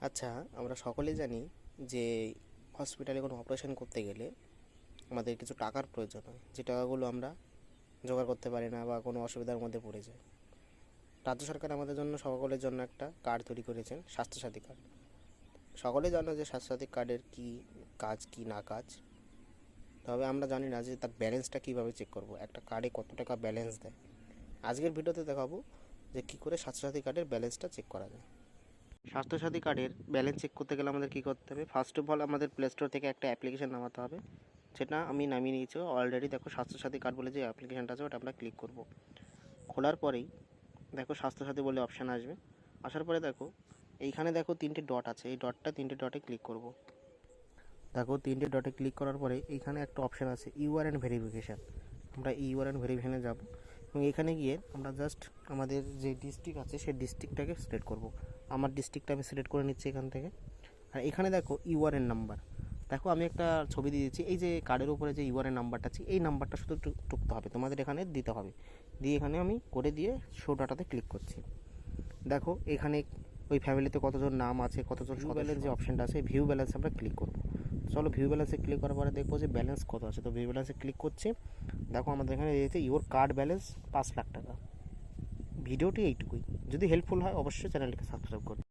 আচ্ছা, আমরা সকলেই জানি যে হসপিটালে কোনো অপারেশন করতে গেলে আমাদের কিছু টাকার প্রয়োজন হয়, যে টাকাগুলো আমরা জোগাড় করতে পারি না বা কোনো অসুবিধার মধ্যে পড়ে যায়। রাজ্য সরকার আমাদের জন্য সকলের জন্য একটা কার্ড তৈরি করেছেন, স্বাস্থ্যসাথী কার্ড। সকলে জানো যে স্বাস্থ্যসাথী কার্ডের কী কাজ কী না কাজ, তবে আমরা জানি না যে তার ব্যালেন্সটা কীভাবে চেক করব, একটা কার্ডে কত টাকা ব্যালেন্স দেয়। আজকের ভিডিওতে দেখাবো যে কী করে স্বাস্থ্যসাথী কার্ডের ব্যালেন্সটা চেক করা যায়। স্বাস্থ্যসাথী কার্ডের ব্যালেন্স চেক করতে গেলে আমাদের কী করতে হবে, ফার্স্ট অফ অল আমাদের প্লে স্টোর থেকে একটা অ্যাপ্লিকেশান নামাতে হবে। সেটা আমি নামিয়ে নিয়েছি অলরেডি। দেখো স্বাস্থ্যসাথী কার্ড বলে যে অ্যাপ্লিকেশানটা আছে ওটা আমরা ক্লিক করব। খোলার পরেই দেখো স্বাস্থ্যসাথী বলে অপশান আসবে। আসার পরে দেখো এইখানে দেখো তিনটে ডট আছে, এই তিনটে ডটে ক্লিক করব। দেখো তিনটে ডটে ক্লিক করার পরে এইখানে একটা অপশান আছে ইউআরএন ভেরিফিকেশান। আমরা ইউআরএন ভেরিফিকেশানে যাব এবং এখানে গিয়ে আমরা জাস্ট আমাদের যে ডিস্ট্রিক্ট আছে সেই ডিস্ট্রিক্টটাকে সিলেক্ট করব। আমার ডিস্ট্রিক্টটা আমি সিলেক্ট করে নিচ্ছি এখান থেকে। আর এখানে দেখো ইউআরএন নাম্বার, দেখো আমি একটা ছবি দিয়ে দিচ্ছি। এই যে কার্ডের উপরে যে ইউআরএন নাম্বারটা আছে এই নাম্বারটা শুধু টুকতে হবে, তোমাদের এখানে দিতে হবে। দিয়ে এখানে আমি করে দিয়ে শো ডাটাতে ক্লিক করছি। দেখো এখানে ওই ফ্যামিলিতে কতজন নাম আছে, কতজন ব্যালেন্স যে অপশানটা আছে ভিউ ব্যালেন্স আমরা ক্লিক করব। চলো ভিউ ব্যালেন্সে ক্লিক করার পরে দেখবো যে ব্যালেন্স কত আছে। তো ভিউ ব্যালেন্সে ক্লিক করছি। দেখো আমাদের এখানে দিয়েছে ইওর কার্ড ব্যালেন্স 5 লাখ টাকা। ভিডিওটি এইটুকুই। যদি হেল্পফুল হয় অবশ্যই চ্যানেলটিকে সাবস্ক্রাইব করবে।